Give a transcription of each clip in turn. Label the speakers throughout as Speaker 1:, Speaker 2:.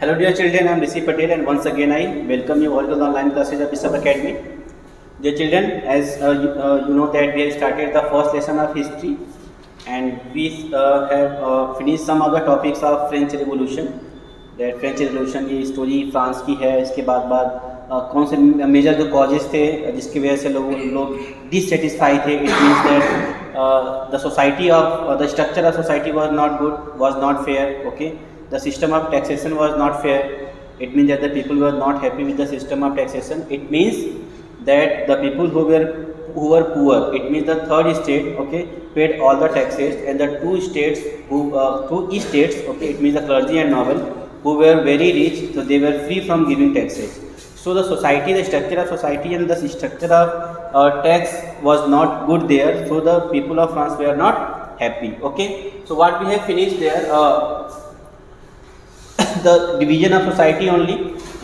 Speaker 1: Hello dear children, I am Rishi Patel and once again I welcome you all to the online classes of Bishop Academy. Dear children, as you know that we have started the first lesson of history and we have finished some of the topics of French Revolution. That French Revolution की story France की है. इसके बाद कौन से major जो causes थे जिसकी वजह से लोग डिससेटिस्फाई थे. It means that the society of the structure of society was not good, was not fair. Okay, the system of taxation was not fair. It means that the people were not happy with the system of taxation. It means that the people who were poor, it means the third state, okay, paid all the taxes, and the two states, okay, it means the clergy and noble who were very rich, so they were free from giving taxes. So the society, the structure of society and the structure of tax was not good there, so the people of France were not happy. Okay, so what we have finished there, the division of society only.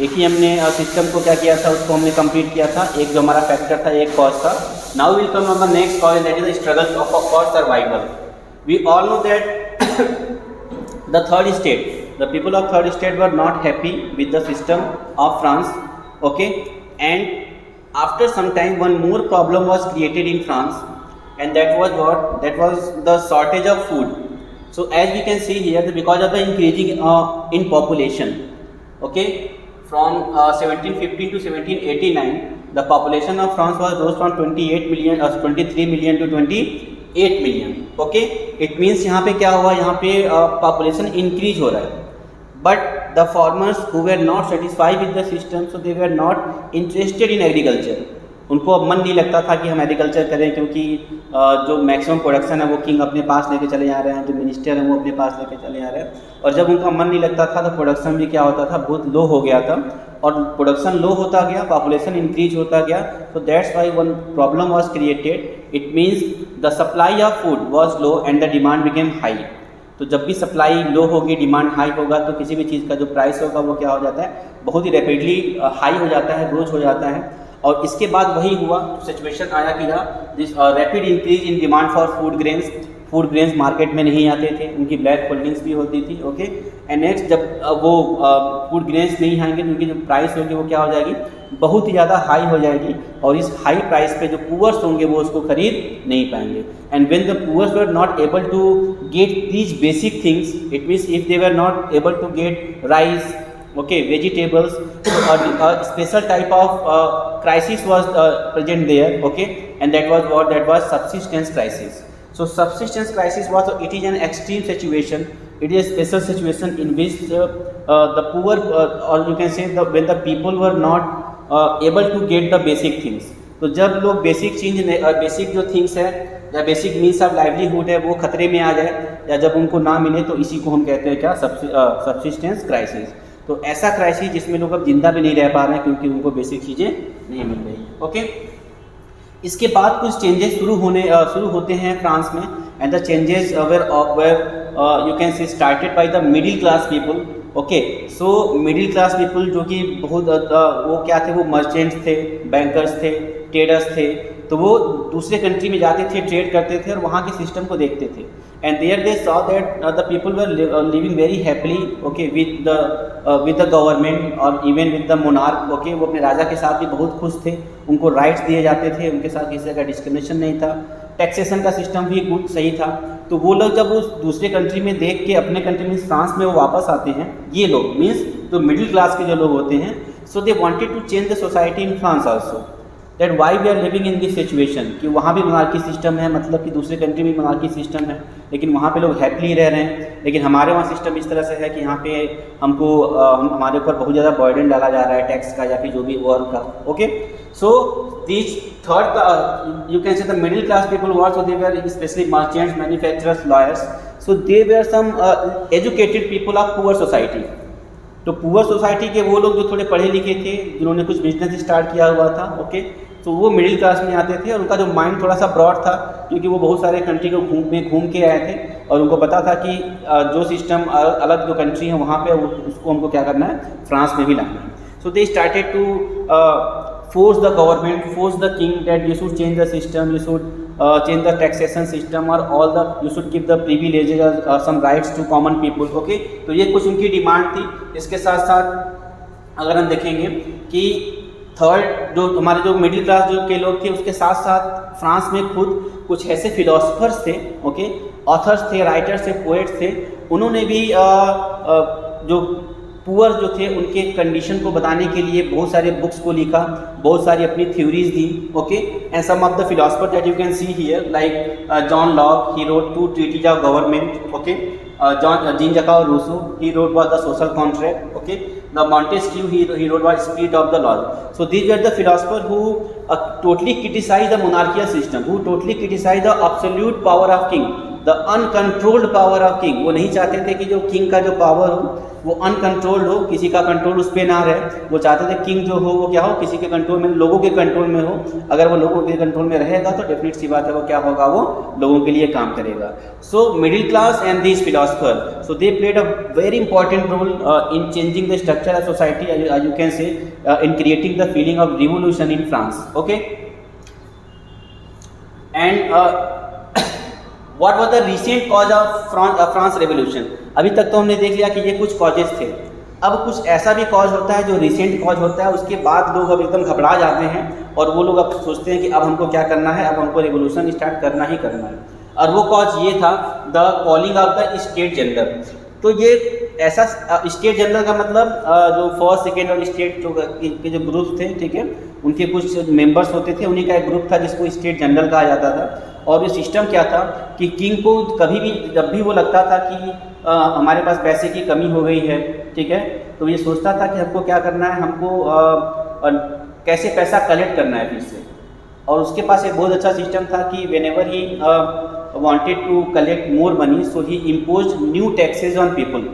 Speaker 1: एक ही हमने system को क्या किया था, उसको हमने complete किया था. एक जो हमारा फैक्टर था, एक कॉज था. Now will come on the next cause, that is the struggle for survival. We all know that the third state, the people of third state were not happy with the system of France. Okay, and after some time one more problem was created in France and that was what, that was the shortage of food. So as we can see here, because of the increasing in population, okay, from 1715 to 1789, the population of France was rose from 23 million to 28 million. Okay, it means यहाँ पे क्या हुआ, यहाँ पे population increase हो रहा है. But the farmers who were not satisfied with the system, so they were not interested in agriculture. उनको अब मन नहीं लगता था कि हम एग्रीकल्चर करें, क्योंकि जो मैक्सिमम प्रोडक्शन है वो किंग अपने पास लेके चले जा रहे हैं, जो मिनिस्टर हैं वो अपने पास लेके चले जा रहे हैं. और जब उनका मन नहीं लगता था तो प्रोडक्शन भी क्या होता था, बहुत लो हो गया था. और प्रोडक्शन लो होता गया, पॉपुलेशन इंक्रीज होता गया. तो that's why one problem was created. It means the supply of food was low and the demand became high. तो जब भी सप्लाई लो होगी, डिमांड हाई होगा, तो किसी भी चीज़ का जो प्राइस होगा वो क्या हो जाता है, बहुत ही रैपिडली हाई हो जाता है, ग्रोथ हो जाता है. और इसके बाद वही हुआ, सिचुएशन आया कि this rapid increase in demand for food grains market में नहीं आते थे, उनकी ब्लैक होल्डिंग्स भी होती थी. ओके, एंड नेक्स्ट जब वो फूड ग्रेन्स नहीं आएंगे तो उनकी जो प्राइस होगी वो क्या हो जाएगी, बहुत ही ज़्यादा हाई हो जाएगी. और इस हाई प्राइस पे जो पुअर्स होंगे वो उसको खरीद नहीं पाएंगे. And when the poors were not able to get these basic things, it means if they were not able to get rice, okay, vegetables, a special type of crisis was present there. Okay, and that was what, that was subsistence crisis. So subsistence crisis was, it is an extreme situation, it is a special situation in which the poor or you can say when the people were not able to get the basic things. तो जब लोग basic जो things है या basic means of livelihood है वो खतरे में आ जाए या जब उनको ना मिले, तो इसी को हम कहते हैं क्या, सबसिस्टेंस क्राइसिस. तो ऐसा क्राइसिस जिसमें लोग अब जिंदा भी नहीं रह पा रहे हैं क्योंकि उनको बेसिक चीज़ें नहीं मिल रही. ओके, इसके बाद कुछ चेंजेस शुरू होते हैं फ्रांस में. And the changes where you can say started by the middle class people. Okay, so middle class people जो कि बहुत वो क्या थे, वो मर्चेंट्स थे, बैंकर्स थे, ट्रेडर्स थे. तो वो दूसरे कंट्री में जाते थे, ट्रेड करते थे और वहाँ के सिस्टम को देखते थे. And there they saw that the people were living very happily, okay, with the government और even with the monarch. Okay, वो अपने राजा के साथ भी बहुत खुश थे, उनको राइट्स दिए जाते थे, उनके साथ किसी का डिस्क्रिमिनेशन नहीं था, टैक्सेशन का सिस्टम भी गुड सही था. तो वो लोग जब उस दूसरे कंट्री में देख के अपने कंट्री मीन्स फ्रांस में वो वापस आते हैं, ये लोग मीन्स जो मिडिल क्लास के जो लोग होते हैं, so they wanted to change the society in France also. That why we are living in this situation, कि वहाँ भी मोनार्की सिस्टम है, मतलब कि दूसरे कंट्री में मोनार्की सिस्टम है, लेकिन वहाँ पे लोग हैप्पीली रह रहे हैं. लेकिन हमारे वहाँ सिस्टम इस तरह से है कि यहाँ पे हमको हमारे ऊपर बहुत ज़्यादा बर्डन डाला जा रहा है टैक्स का या फिर जो भी वर्क का. Okay, so this third you can say the middle class people were, so they were specially merchants, manufacturers, lawyers. So they were some educated people of poor society. तो पुअर सोसाइटी के वो लोग जो थोड़े पढ़े लिखे थे, जिन्होंने कुछ बिजनेस स्टार्ट किया हुआ था. ओके, तो वो मिडिल क्लास में आते थे और उनका जो माइंड थोड़ा सा ब्रॉड था, क्योंकि वो बहुत सारे कंट्री को घूम के आए थे और उनको पता था कि जो सिस्टम अलग जो कंट्री है वहाँ पे उसको हमको क्या करना है, फ्रांस में भी लाना है. So they started to force the government, force the king that you should change the system, you should change the taxation system or all the you should give the privileges or some rights to common people. Okay, तो ये कुछ उनकी demand थी. इसके साथ साथ अगर हम देखेंगे कि थर्ड जो हमारे जो मिडिल क्लास जो के लोग थे, उसके साथ साथ फ्रांस में खुद कुछ ऐसे फिलोसफर्स थे, ओके, ऑथर्स थे, राइटर्स थे, पोएट्स थे, उन्होंने भी जो पुअर जो थे उनके कंडीशन को बताने के लिए बहुत सारे बुक्स को लिखा, बहुत सारी अपनी थ्योरीज दी. Okay, and some of the philosopher that you can see here like John Locke, he wrote 2 treatises of government. Okay, Jean Jacques Rousseau, he wrote was the social contract. Okay, the Montesquieu, he wrote was spirit of the law. So these were the philosophers who totally criticized the monarchical system, who totally criticized the absolute power of king, the uncontrolled power of king. वो नहीं चाहते थे कि जो king का जो power हो वो अनकंट्रोल्ड हो, किसी का कंट्रोल उस पर ना रहे. वो चाहते थे किंग जो हो वो क्या हो, किसी के कंट्रोल में, लोगों के कंट्रोल में हो. अगर वो लोगों के कंट्रोल में रहेगा तो डेफिनेट सी बात है वो क्या होगा, वो लोगों के लिए काम करेगा. So middle class and this philosopher, so they played a very important role in changing the structure of society, as you can say in creating the feeling of revolution in France. Okay, and what was the recent cause of France revolution. अभी तक तो हमने देख लिया कि ये कुछ causes थे. अब कुछ ऐसा भी कॉज होता है जो रिसेंट कॉज होता है, उसके बाद लोग अब एकदम घबरा जाते हैं और वो लोग अब सोचते हैं कि अब हमको क्या करना है, अब हमको रेवोल्यूशन स्टार्ट करना ही करना है. और वो कॉज ये था the calling of the state general. तो ये ऐसा स्टेट जनरल का मतलब जो फर्स्ट सेकेंड और स्टेट के जो ग्रुप थे, ठीक है, उनके कुछ मेंबर्स होते थे, उन्हीं का एक ग्रुप था जिसको स्टेट जनरल कहा जाता था. और ये सिस्टम क्या था कि किंग को कभी भी जब भी वो लगता था कि हमारे पास पैसे की कमी हो गई है, ठीक है, तो ये सोचता था कि हमको क्या करना है, हमको कैसे पैसा कलेक्ट करना है फिर से. और उसके पास एक बहुत अच्छा सिस्टम था कि whenever he wanted to collect more money, so he imposed new taxes on people.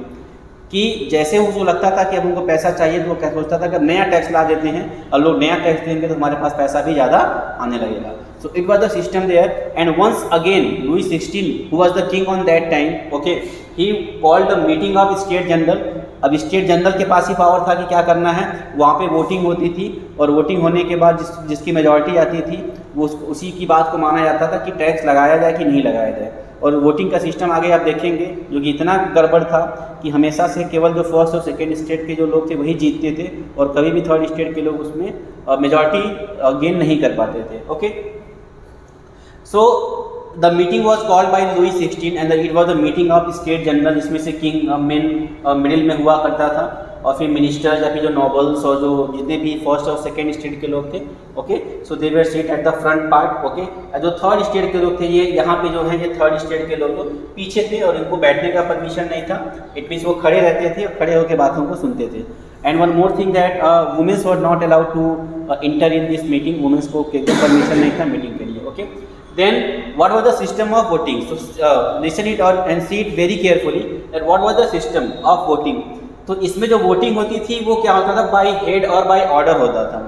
Speaker 1: कि जैसे उसको लगता था कि अब हमको पैसा चाहिए तो वो क्या सोचता था कि नया टैक्स ला देते हैं और लोग नया टैक्स देंगे तो हमारे पास पैसा भी ज़्यादा आने लगेगा. So it was the system there. And once again Louis 16 who was the king on that time, okay, he called the meeting of state general. अब स्टेट जनरल के पास ही पावर था कि क्या करना है. वहाँ पे वोटिंग होती थी और वोटिंग होने के बाद जिसकी मेजॉरिटी आती थी वो उसी की बात को माना जाता था कि टैक्स लगाया जाए कि नहीं लगाया जाए. और वोटिंग का सिस्टम आगे आप देखेंगे जो कि इतना गड़बड़ था कि हमेशा से केवल जो फर्स्ट और सेकेंड स्टेट के जो लोग थे वही जीतते थे और कभी भी थर्ड स्टेट के लोग उसमें मेजॉरिटी गेन नहीं कर पाते थे. Okay, so the meeting was called by Louis 16 and it was the meeting of state general, जिसमें से किंग मेन मिडिल में हुआ करता था और फिर मिनिस्टर्स या फिर जो नॉबल्स और जो जितने भी फर्स्ट और सेकेंड स्टेट के लोग थे, okay, so they were seat at the front part. Okay, जो थर्ड स्टेट के लोग थे ये यहाँ पे जो है ये थर्ड स्टेट के लोग पीछे थे और इनको बैठने का परमिशन नहीं था. इट मीन्स वो खड़े रहते थे और खड़े होकर बातों को सुनते थे. And one more thing that womens were not allowed to enter in this meeting. Womens को परमिशन नहीं था मीटिंग के लिए. Okay, then what was the system of voting? So listen it or and see it very carefully that what was the system of voting. तो इसमें जो voting होती थी वो क्या होता था, बाय हेड और बाय ऑर्डर होता था.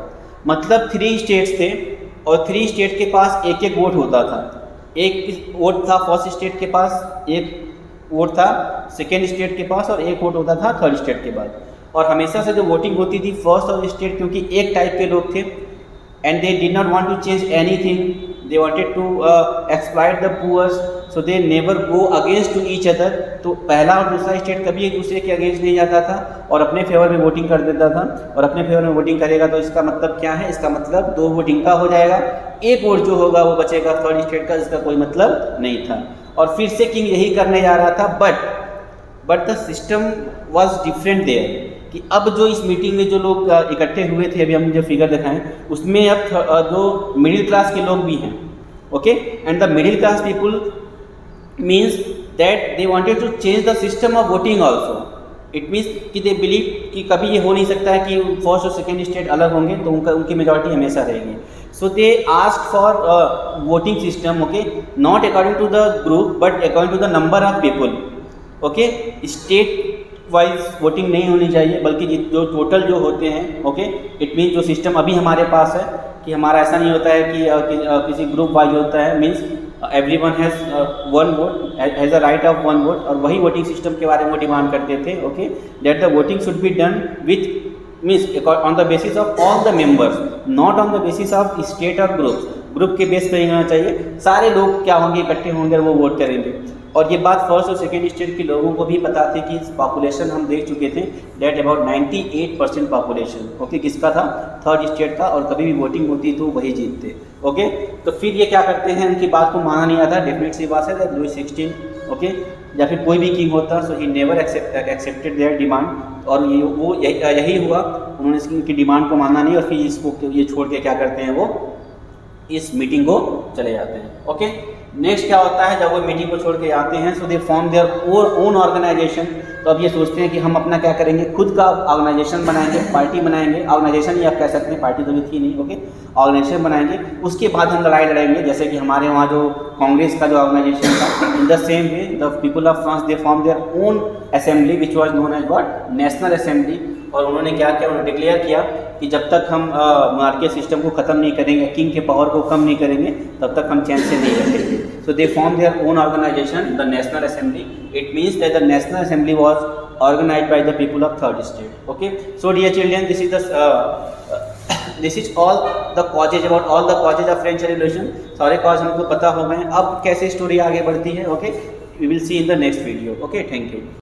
Speaker 1: मतलब 3 स्टेट्स थे और 3 स्टेट के पास एक एक वोट होता था. एक वोट था फर्स्ट स्टेट के पास, एक वोट था सेकेंड स्टेट के पास और एक वोट होता था थर्ड स्टेट के बाद. और हमेशा से जो वोटिंग होती थी फर्स्ट और स्टेट, क्योंकि एक टाइप के लोग थे and they did not want to change anything, they wanted to exploit the poor, so they never go against to each other. तो पहला और दूसरा स्टेट कभी एक दूसरे के अगेंस्ट नहीं जाता था और अपने फेवर में वोटिंग कर देता था. और अपने फेवर में वोटिंग करेगा तो इसका मतलब क्या है, इसका मतलब 2 वोट इनका हो जाएगा, एक वोट जो होगा वो बचेगा थर्ड स्टेट का, जिसका कोई मतलब नहीं था. और फिर से किंग यही करने जा रहा था. But the system was different there कि अब जो इस मीटिंग में जो लोग इकट्ठे हुए थे, अभी हम जो फिगर दिखाएं उसमें अब जो मिडिल क्लास के लोग भी हैं. Okay, and the middle class people means that they wanted to change the system of voting also. It means कि दे बिलीव कि कभी ये हो नहीं सकता है कि फर्स्ट और सेकेंड स्टेट अलग होंगे तो उनकी मेजॉरिटी हमेशा रहेगी. So they ask for voting system, okay, not according to the group but according to the number of people. Okay, state wise voting नहीं होनी चाहिए बल्कि जो टोटल जो होते हैं. ओके, इट मीन्स जो सिस्टम अभी हमारे पास है कि हमारा ऐसा नहीं होता है कि किसी ग्रुप वाइज होता है. Means everyone has 1 vote, has a right of 1 vote. और वही वोटिंग सिस्टम के बारे में वो डिमांड करते थे. Okay, that the voting should be done with means on the basis of all the members, not on the basis of state और group के बेस पर ही होना चाहिए। सारे लोग क्या होंगे, इकट्ठे होंगे और वो वोट करेंगे। और ये बात फर्स्ट और सेकेंड स्टेट के लोगों को भी पता थी कि पॉपुलेशन हम देख चुके थे डेट अबाउट 98% पॉपुलेशन, ओके, किसका था, थर्ड स्टेट का, और कभी भी वोटिंग होती तो वही जीतते, ओके। तो फिर ये क्या करते हैं, उनकी बात को माना नहीं आता, डेफिनेट सी बात है दैट लुई 16, ओके, या फिर कोई भी किंग होता so he never accepted their demand, और ये वो यही हुआ, उन्होंने इनकी डिमांड को माना नहीं और फिर इसको ये छोड़ के क्या करते हैं, वो इस मीटिंग को चले जाते हैं, ओके। नेक्स्ट क्या होता है, जब वो मीटिंग को छोड़ के आते हैं so they form their own organisation. तो अब ये सोचते हैं कि हम अपना क्या करेंगे, खुद का ऑर्गेनाइजेशन बनाएंगे, पार्टी बनाएंगे, ऑर्गेनाइजेशन ही आप कह सकते हैं, पार्टी तो भी थी नहीं, ओके, ऑर्गेनाइजेशन बनाएंगे। उसके बाद हम लड़ाई लड़ेंगे, जैसे कि हमारे वहाँ जो कांग्रेस का जो ऑर्गेनाइजेशन था, in the same way the people of France they form their own assembly which was known as what, national assembly. और उन्होंने क्या किया, उन्होंने डिक्लेयर किया कि जब तक हम मार्केट सिस्टम को ख़त्म नहीं करेंगे, किंग के पावर को कम नहीं करेंगे, तब तक हम चैन से नहीं रहेंगे। So they form their own organisation, the National Assembly. It means that the National Assembly was organised by the people of third state, okay. So dear children, this is all the causes, about all the causes of French revolution. सारे cause हमको पता हो गए। अब कैसे story आगे बढ़ती है, okay, we will see in the next video, okay, thank you.